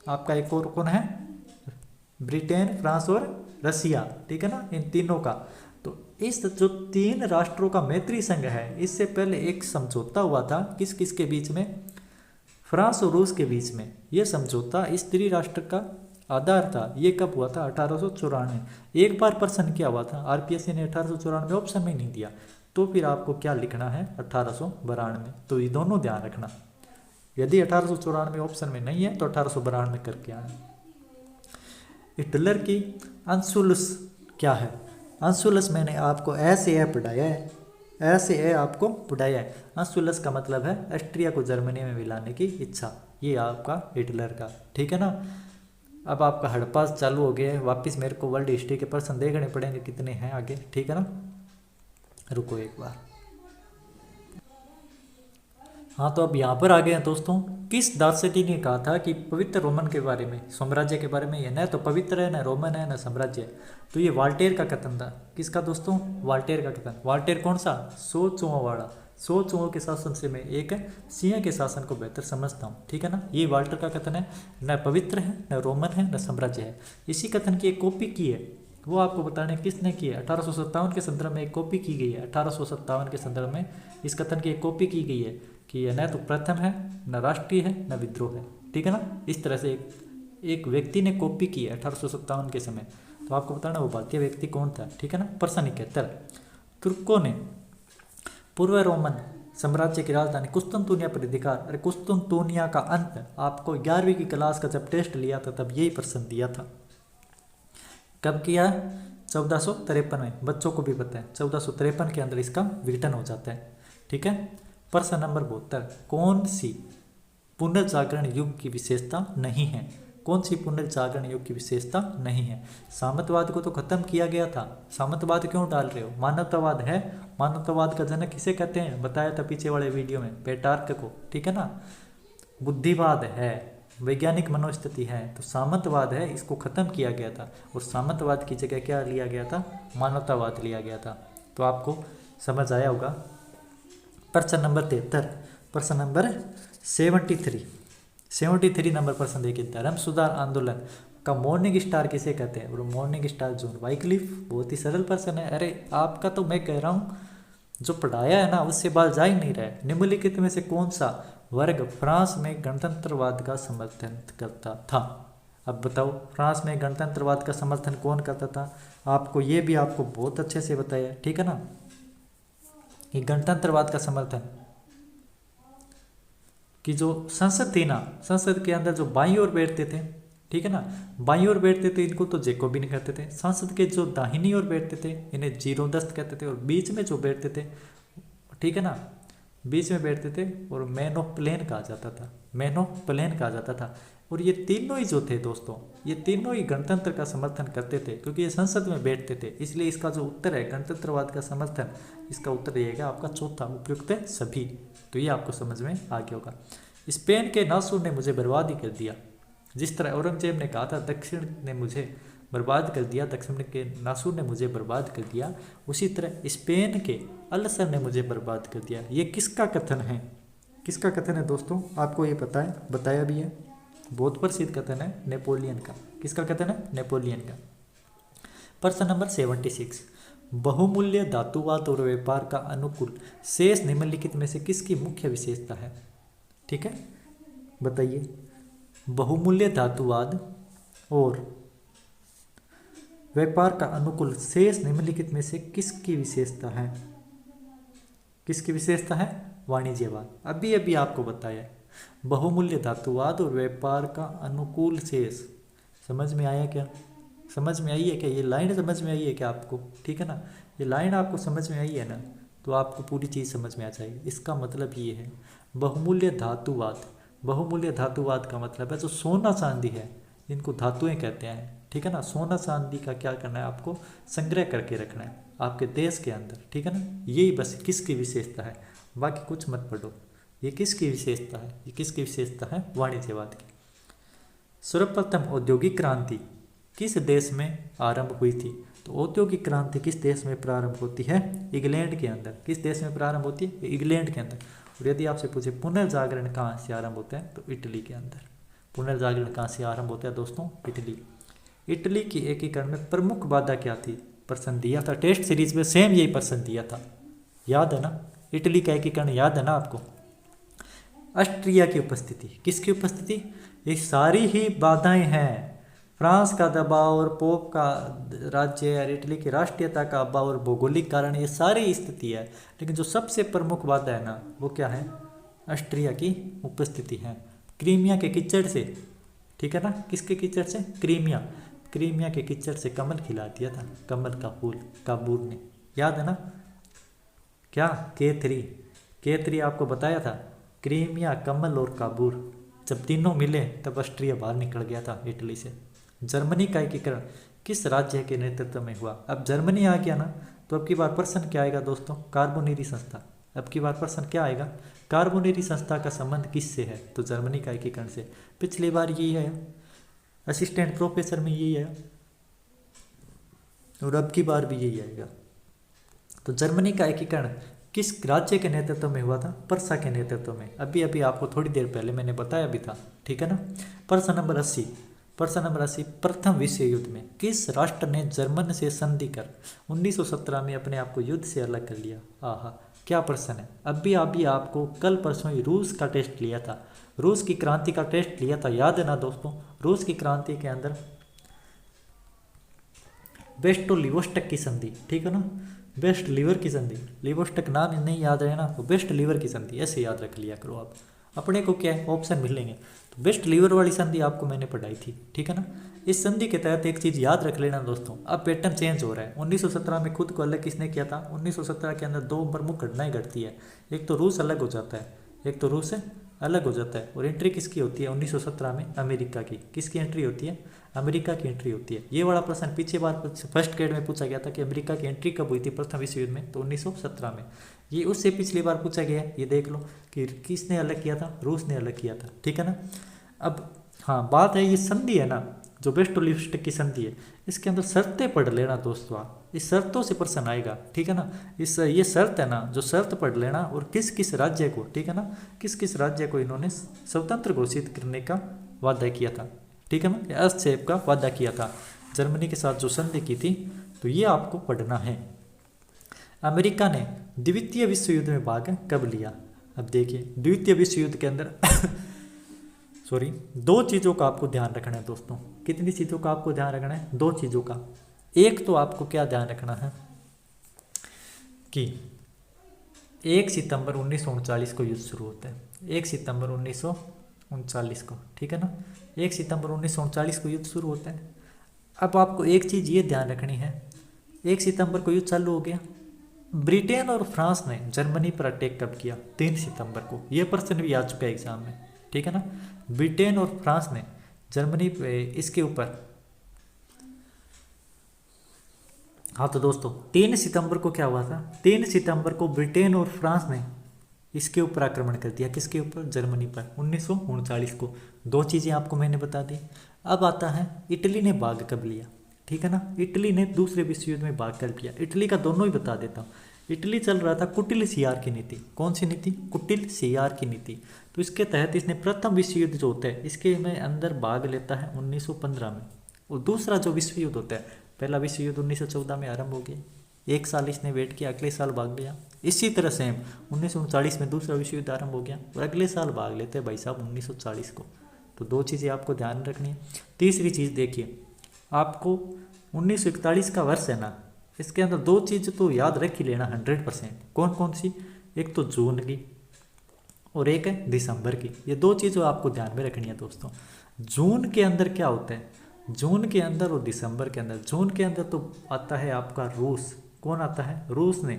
आपका एक और कौन है, ब्रिटेन, फ्रांस और रसिया, ठीक है ना, इन तीनों का। तो इस जो 3 राष्ट्रों का मैत्री संघ है, इससे पहले एक समझौता हुआ था किस किस के बीच में, फ्रांस और रूस के बीच में। यह समझौता इस त्रिराष्ट्र का आधार था। ये कब हुआ था, 1894। एक बार प्रश्न क्या हुआ था, आरपीएससी ने 1894 ऑप्शन में नहीं दिया, तो फिर आपको क्या लिखना है, 1892। तो ये दोनों ध्यान रखना, यदि 1894 ऑप्शन में नहीं है तो 1892 करके आना। हिटलर की अंशुलस क्या है, अंशुलस मैंने आपको ऐसे है पढ़ाया है, ऐसे है आपको पढ़ाया है। अंशुलस का मतलब है ऑस्ट्रिया को जर्मनी में मिलाने की इच्छा, ये आपका हिटलर का, ठीक है ना। अब आपका हड़प्पा चालू हो गया है, वापस मेरे को वर्ल्ड हिस्ट्री के प्रश्न देखने पड़ेंगे कितने हैं आगे, ठीक है ना। रुको एक बार, हाँ तो अब यहाँ पर आ गए हैं दोस्तों। किस दार्शनिक ने कहा था कि पवित्र रोमन के बारे में, साम्राज्य के बारे में, ये न तो पवित्र है, न रोमन है, न साम्राज्य है। तो ये वाल्टेयर का कथन था। किसका दोस्तों, वाल्टेयर का कथन। वाल्टेयर कौन सा, 100 चुहों वाला। 100 चुहों के शासन से मैं एक सिंह के शासन को बेहतर समझता हूँ, ठीक है ना। ये वाल्टर का कथन है, न पवित्र है, न रोमन है, न साम्राज्य है। इसी कथन की एक कॉपी की है, वो आपको बताने किसने की है, 1857 के संदर्भ में एक कॉपी की गई है। 1857 के संदर्भ में इस कथन की एक कॉपी की गई है कि यह न तो प्रथम है, न राष्ट्रीय है, न विद्रोह है, ठीक है ना। इस तरह से एक व्यक्ति ने कॉपी की है 1857 के समय। तो आपको बताना वो भारतीय व्यक्ति कौन था, ठीक है ना। प्रश्न 71, तुर्कों ने पूर्व रोमन साम्राज्य की राजधानी कुस्तुनतुनिया पर अधिकार, अरे कुस्तुनतुनिया का अंत आपको 11वीं की क्लास का जब टेस्ट लिया था तब यही प्रश्न दिया था। कब किया, 1453 में, बच्चों को भी पता है 1453 के अंदर इसका विघटन हो जाता है, ठीक है। प्रश्न नंबर 72, कौन सी पुनर्जागरण युग की विशेषता नहीं है, कौन सी पुनर्जागरण युग की विशेषता नहीं है। सामंतवाद को तो खत्म किया गया था, सामंतवाद क्यों डाल रहे हो, मानवतावाद है। मानवतावाद का जनक किसे कहते हैं, बताया था पीछे वाले वीडियो में, पेटार्क को, ठीक है ना। बुद्धिवाद है, वैज्ञानिक मनोस्थिति है, तो सामंतवाद है, इसको खत्म किया गया था। और सामंतवाद की जगह क्या लिया गया था, मानवतावाद लिया गया था। तो आपको समझ आया होगा। प्रश्न नंबर 73, प्रश्न नंबर 73 नंबर प्रश्न देखिए, धर्म सुधार आंदोलन का मॉर्निंग स्टार किसे कहते हैं, और मॉर्निंग स्टार जॉन वाइक्लिफ। बहुत ही सरल प्रश्न है। अरे आपका तो मैं कह रहा हूँ जो पढ़ाया है ना उससे बाल जा ही नहीं रहा है। निम्नलिखित में से कौन सा वर्ग फ्रांस में गणतंत्रवाद का समर्थन करता था। अब बताओ, फ्रांस में गणतंत्रवाद का समर्थन कौन करता था। आपको ये भी आपको बहुत अच्छे से बताया, ठीक है ना, कि गणतंत्रवाद का समर्थन कि जो संसद थी ना, संसद के अंदर जो बाईं ओर बैठते थे, ठीक है ना, बाईं ओर बैठते थे इनको तो जैकोबिन कहते थे। संसद के जो दाहिनी ओर बैठते थे इन्हें जीरोदस्त कहते थे। और बीच में जो बैठते थे, ठीक है ना, बीच में बैठते थे और मैन ऑफ प्लेन कहा जाता था, मैन ऑफ प्लेन कहा जाता था। और ये तीनों ही जो थे दोस्तों, ये तीनों ही गणतंत्र का समर्थन करते थे क्योंकि ये संसद में बैठते थे। इसलिए इसका जो उत्तर है गणतंत्रवाद का समर्थन, इसका उत्तर रहेगा आपका चौथा, उपयुक्त है सभी। तो ये आपको समझ में आ गया होगा। स्पेन के नासूर ने मुझे बर्बाद ही कर दिया। जिस तरह औरंगजेब ने कहा था दक्षिण ने मुझे बर्बाद कर दिया, दक्षिण के नासूर ने मुझे बर्बाद कर दिया, उसी तरह स्पेन के अल्सर ने मुझे बर्बाद कर दिया। ये किसका कथन है, किसका कथन है दोस्तों, आपको ये पता है, बताया भी है, बहुत प्रसिद्ध कथन है नेपोलियन का। किसका कथन है, नेपोलियन का। प्रश्न नंबर 76, बहुमूल्य धातुवाद और व्यापार का अनुकूल शेष निम्नलिखित में से किसकी मुख्य विशेषता है, ठीक है, बताइए। बहुमूल्य धातुवाद और व्यापार का अनुकूल शेष निम्नलिखित में से किसकी विशेषता है, किसकी विशेषता है, वाणिज्यवाद। अभी अभी आपको बताया, बहुमूल्य धातुवाद और व्यापार का अनुकूल शेष। समझ में आया क्या, समझ में आई है क्या, ये लाइन समझ में आई है क्या आपको, ठीक है ना, ये लाइन आपको समझ में आई है ना, तो आपको पूरी चीज़ समझ में आ जाएगी। इसका मतलब ये है बहुमूल्य धातुवाद, बहुमूल्य धातुवाद का मतलब है जो सोना चांदी है, इनको धातुएं कहते हैं, ठीक है ना। सोना चांदी का क्या करना है, आपको संग्रह करके रखना है आपके देश के अंदर, ठीक है ना। यही बस किसकी विशेषता है, बाकी कुछ मत पढ़ो। ये किसकी विशेषता है, ये किसकी विशेषता है, वाणिज्यवाद की। सर्वप्रथम औद्योगिक क्रांति किस देश में आरंभ हुई थी। तो औद्योगिक क्रांति किस देश में प्रारंभ होती है? इंग्लैंड के अंदर। किस देश में प्रारंभ होती है? इंग्लैंड के अंदर। और यदि आपसे पूछे पुनर्जागरण कहाँ से आरंभ होता है, तो इटली के अंदर। पुनर्जागरण कहाँ से आरंभ होता है दोस्तों? इटली। इटली की एकीकरण में प्रमुख बाधा क्या थी? प्रश्न दिया था टेस्ट सीरीज में, सेम यही प्रश्न दिया था, याद है ना? इटली का एकीकरण याद है ना आपको? ऑस्ट्रिया की उपस्थिति। किसकी उपस्थिति? ये सारी ही बाधाएं हैं, फ्रांस का दबाव और पोप का राज्य और इटली की राष्ट्रीयता का अभाव और भौगोलिक कारण, ये सारी स्थिति है। लेकिन जो सबसे प्रमुख बाधा है ना, वो क्या है? ऑस्ट्रिया की उपस्थिति है। क्रीमिया के कीचड़ से, ठीक है ना? किसके कीचड़ से? क्रीमिया के कीचड़ से कमल खिला दिया था, कमल का फूल काबूर ने, याद है ना? क्या? K3 आपको बताया था। क्रीमिया, कमल और काबूर, जब तीनों मिले तब ऑस्ट्रिया बाहर निकल गया था इटली से। जर्मनी का एकीकरण किस राज्य के नेतृत्व में हुआ? अब जर्मनी आ गया ना, तो अब की बार प्रश्न क्या आएगा दोस्तों? कार्बोनेरी संस्था। अब की बार प्रश्न क्या आएगा? कार्बोनेरी संस्था का संबंध किससे है? तो जर्मनी का एकीकरण से। पिछली बार यही है, असिस्टेंट प्रोफेसर में यही है, और अब की बार भी यही आएगा। तो जर्मनी का एकीकरण किस राज्य के नेतृत्व में हुआ था? पर्सा के नेतृत्व में। अभी अभी आपको थोड़ी देर पहले मैंने बताया भी था, ठीक है ना? प्रश्न नंबर 80, प्रथम विश्व युद्ध में किस राष्ट्र ने जर्मन से संधि कर 1917 में अपने आप को युद्ध से अलग कर लिया? आहा, क्या प्रश्न है! अभी आपको कल परसों ही रूस का टेस्ट लिया था, रूस की क्रांति का टेस्ट लिया था, याद है ना दोस्तों? रूस की क्रांति के अंदर बेस्ट-लिवोस्टक की संधि, ठीक है ना? बेस्ट लीवर की संधि, लिवोस्टक नाम नहीं याद रहे ना, तो बेस्ट लीवर की संधि ऐसे याद रख लिया करो आप। अपने को क्या है, ऑप्शन मिलेंगे, तो बेस्ट लीवर वाली संधि आपको मैंने पढ़ाई थी, ठीक है ना? इस संधि के तहत एक चीज याद रख लेना दोस्तों, अब पैटर्न चेंज हो रहा है। 1917 में खुद को अलग किसने किया था? 1917 के अंदर दो प्रमुख घटनाएं घटती है, एक तो रूस अलग हो जाता है, एक तो रूस अलग हो जाता है, और एंट्री किसकी होती है 1917 में? अमेरिका की। किसकी एंट्री होती है? अमेरिका की एंट्री होती है। ये वाला प्रश्न पीछे बार फर्स्ट ग्रेड में पूछा गया था कि अमेरिका की एंट्री कब हुई थी प्रथम विश्व युद्ध में? तो 1917 में। ये उससे पिछली बार पूछा गया, ये देख लो कि किसने अलग किया था? रूस ने अलग किया था, ठीक है ना? अब हाँ, बात है ये संधि है ना, जो बेस्ट-लिवोस्टक की संधि है, इसके अंदर शर्तें पढ़ लेना दोस्तों आप, इस शर्तों से प्रश्न आएगा, ठीक है ना? ये शर्त है ना, जो शर्त पढ़ लेना, और किस किस राज्य को, ठीक है ना, किस किस राज्य को इन्होंने स्वतंत्र घोषित करने का वादा किया था, ठीक है ना? हस्तक्षेप का वादा किया था जर्मनी के साथ जो संधि की थी, तो ये आपको पढ़ना है। अमेरिका ने द्वितीय विश्व युद्ध में भाग कब लिया? अब देखिए, द्वितीय विश्व युद्ध के अंदर सॉरी, दो चीज़ों का आपको ध्यान रखना है दोस्तों। कितनी चीज़ों का आपको ध्यान रखना है? दो चीज़ों का। एक तो आपको क्या ध्यान रखना है कि 1 सितंबर 1939 को युद्ध शुरू होता है, 1 सितंबर 1939 को, ठीक है ना? 1 सितंबर 1939 को युद्ध शुरू होता है। अब आपको एक चीज़ ये ध्यान रखनी है, 1 सितंबर को युद्ध चालू हो गया, ब्रिटेन और फ्रांस ने जर्मनी पर अटैक कब किया? 3 सितंबर को। ये प्रश्न भी आ चुका है एग्जाम में, ठीक है ना? ब्रिटेन और फ्रांस ने जर्मनी पे इसके ऊपर, हाँ तो दोस्तों 3 सितंबर को क्या हुआ था? 3 सितंबर को ब्रिटेन और फ्रांस ने इसके ऊपर आक्रमण कर दिया। किसके ऊपर? जर्मनी पर, 1939 को। दो चीज़ें आपको मैंने बता दी। अब आता है इटली ने भाग कब लिया, ठीक है ना? इटली ने दूसरे विश्व युद्ध में भाग कब लिया? इटली का दोनों ही बता देता हूँ। इटली चल रहा था कुटिल सीआर की नीति। कौन सी नीति? कुटिल सीआर की नीति। तो इसके तहत इसने प्रथम विश्व युद्ध जो होता है इसके में अंदर भाग लेता है 1915 में, और दूसरा जो विश्व युद्ध होता है, पहला विश्व युद्ध 1914 में आरंभ हो गया, 1 साल इसने वेट किया, अगले साल भाग लिया। इसी तरह से 1939 में दूसरा विश्व युद्ध आरंभ हो गया, और अगले साल भाग लेते हैं भाई साहब 1940 को। तो दो चीज़ें आपको ध्यान रखनी है। तीसरी चीज़ देखिए, आपको 1941 का वर्ष है ना, इसके अंदर दो चीज़ तो याद रख ही लेना 100%। कौन कौन सी? एक तो जून की और एक है दिसंबर की। ये दो चीज़ें आपको ध्यान में रखनी है दोस्तों। जून के अंदर क्या होता है? जून के अंदर और दिसंबर के अंदर, जून के अंदर तो आता है आपका रूस। कौन आता है? रूस ने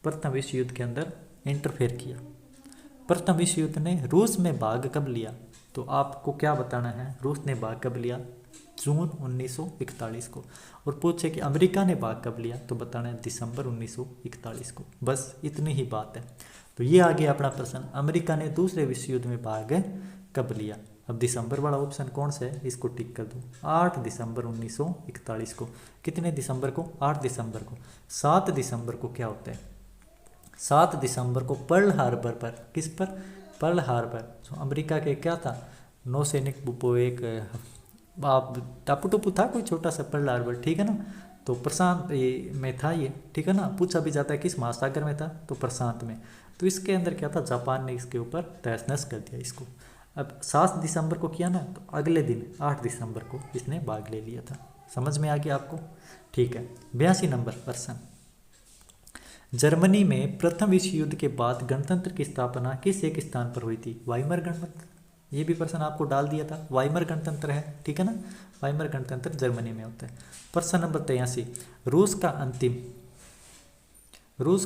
प्रथम विश्व युद्ध के अंदर इंटरफेयर किया। प्रथम विश्व युद्ध ने रूस में भाग कब लिया? तो आपको क्या बताना है, रूस ने भाग कब लिया? जून 1941 को। और पूछे कि अमेरिका ने भाग कब लिया, तो बताना है दिसंबर 1941 को। बस इतनी ही बात है। तो ये आ गया अपना प्रश्न, अमेरिका ने दूसरे विश्व युद्ध में भाग कब लिया। अब दिसंबर वाला ऑप्शन कौन सा है, इसको टिक कर दूँ। 8 दिसंबर 1941 को, कितने दिसंबर को, 8 दिसंबर को। 7 दिसंबर को क्या होता है, 7 दिसंबर को पर्ल हार्बर पर, किस पर, पर्ल हार्बर, जो अमेरिका के क्या था, नौसैनिक वो एक आप टापू टूपू था कोई छोटा सा पर्ल हार्बर, ठीक है ना। तो प्रशांत में था ये, ठीक है ना। पूछा भी जाता है किस महासागर में था, तो प्रशांत में। तो इसके अंदर क्या था, जापान ने इसके ऊपर तहस नहस कर दिया इसको। अब 7 दिसंबर को किया ना, तो अगले दिन 8 दिसंबर को इसने भाग ले लिया था। समझ में आ गया आपको, ठीक है। 82 नंबर प्रश्न, जर्मनी में प्रथम विश्व युद्ध के बाद गणतंत्र की स्थापना किस एक स्थान पर हुई थी, वाइमर गणतंत्र। ये भी प्रश्न आपको डाल दिया था, वाइमर गणतंत्र है, ठीक है ना। वाइमर गणतंत्र जर्मनी में होता है। प्रश्न नंबर 83, रूस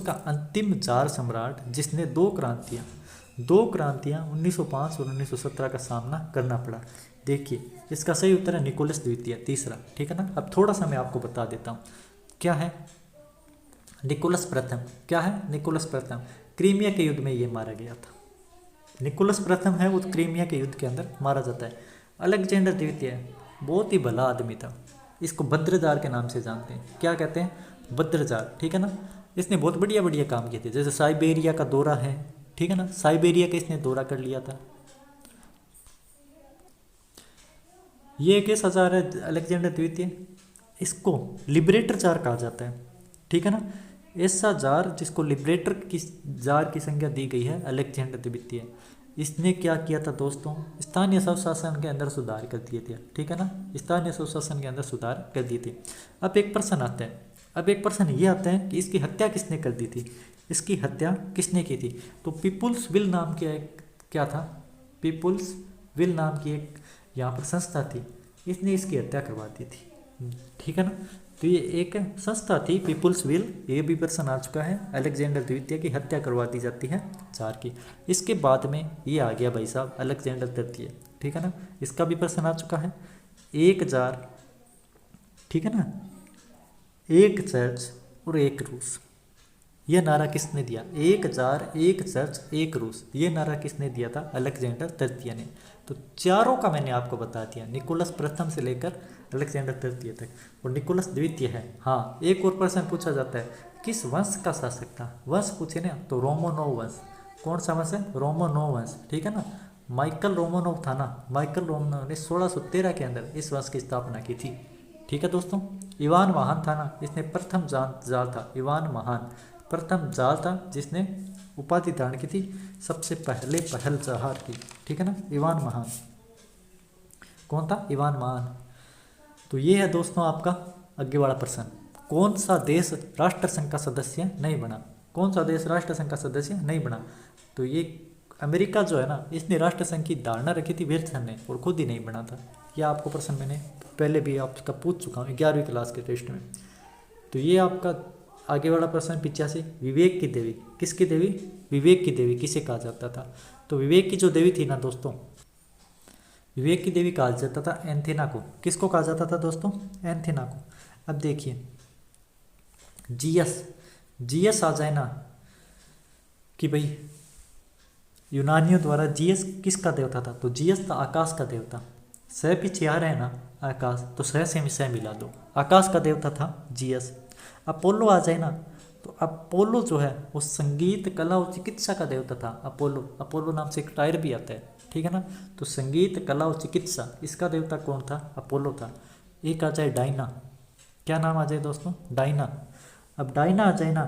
का अंतिम जार सम्राट जिसने दो क्रांतियां 1905 और 1917 का सामना करना पड़ा। देखिए इसका सही उत्तर है निकोलस द्वितीय, तीसरा, ठीक है ना। अब थोड़ा सा मैं आपको बता देता हूँ क्या है निकोलस प्रथम, क्या है निकोलस प्रथम, क्रीमिया के युद्ध में ये मारा गया था। निकोलस प्रथम है वो क्रीमिया के युद्ध के अंदर मारा जाता है। अलेक्जेंडर द्वितीय बहुत ही भला आदमी था, इसको भद्रजार के नाम से जानते हैं, क्या कहते हैं, भद्रजार, ठीक है ना। इसने बहुत बढ़िया बढ़िया काम किए थे, जैसे साइबेरिया का दौरा है, ठीक है ना, साइबेरिया का इसने दौरा कर लिया था। ये कैसा जार है अलेक्जेंडर द्वितीय, इसको लिबरेटर जार कहा जाता है, ठीक है ना। ऐसा जार जिसको लिबरेटर की जार की संज्ञा दी गई है अलेक्जेंडर द्वितीय। इसने क्या किया था दोस्तों, स्थानीय स्वशासन के अंदर सुधार कर दिए थे, ठीक है ना, स्थानीय स्वशासन के अंदर सुधार कर दिए थे। अब एक प्रश्न आता है, ये आता है कि इसकी हत्या किसने कर दी थी, इसकी हत्या किसने की थी। तो पीपुल्स विल नाम की एक क्या था, पीपुल्स विल नाम की एक यहाँ पर संस्था थी, इसने इसकी हत्या करवा दी थी, ठीक है ना। तो ये एक संस्था थी पीपुल्स विल, ये भी प्रश्न आ चुका है। अलेक्जेंडर द्वितीय की हत्या करवा दी जाती है जार की। इसके बाद में ये आ गया भाई साहब अलेक्जेंडर तृतीय, ठीक है ना, इसका भी प्रश्न आ चुका है। एक जार, ठीक है ना, एक चर्च और एक रूस, यह नारा किसने दिया, एक जार एक चर्च एक रूस, ये नारा किसने दिया था, अलेक्जेंडर तृतीय ने। तो चारों का मैंने आपको बता दिया, निकोलस प्रथम से लेकर अलेक्जेंडर तृतीय तक, और निकोलस द्वितीय है। हाँ एक और प्रश्न पूछा जाता है, किस वंश का शासक था, वंश पूछे ना, तो रोमानोव वंश। कौन सा वंश है, रोमानोव वंश, ठीक है ना। माइकल रोमानोव था ना, माइकल रोमानोव ने 1613 के अंदर इस वंश की स्थापना की थी, ठीक है दोस्तों। इवान महान था ना, इसने प्रथम जाल था, इवान महान प्रथम जाल था जिसने उपाधि धारण की थी सबसे पहले पहल जहार की, ठीक है ना, इवान महान। कौन था, इवान महान। तो ये है दोस्तों आपका आगे वाला प्रश्न, कौन सा देश राष्ट्र संघ का सदस्य नहीं बना, कौन सा देश राष्ट्र संघ का सदस्य नहीं बना। तो ये अमेरिका जो है ना, इसने राष्ट्र संघ की धारणा रखी थी विल्सन ने, और खुद ही नहीं बना था। यह आपको प्रश्न मैंने पहले भी आपका पूछ चुका हूँ 11वीं क्लास के टेस्ट में। तो ये आपका आगे वाला प्रश्न 85, विवेक की देवी, किसकी देवी, विवेक की देवी किसे कहा जाता था। तो विवेक की जो देवी थी ना दोस्तों, विवेक की देवी कहा जाता था एंथेना को। किसको कहा जाता था दोस्तों, एंथेना को। अब देखिए जीएस आ जाए ना, कि भाई यूनानियों द्वारा जीएस किसका देवता था, तो जीएस था आकाश का देवता। सह पीछे आ रहे हैं ना आकाश, तो सह से सह मिला दो, आकाश का देवता था जीएस। अपोलो आ जाए ना, तो अपोलो जो है वो संगीत कला और चिकित्सा का देवता था। अपोलो नाम से एक टायर भी आता है, ठीक है ना। तो संगीत कला और चिकित्सा, इसका देवता कौन था, अपोलो था। एक आ जाए डायना, क्या नाम आ जाए दोस्तों, डायना। अब डायना आ जाए ना,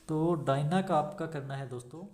तो डायना का आपका करना है दोस्तों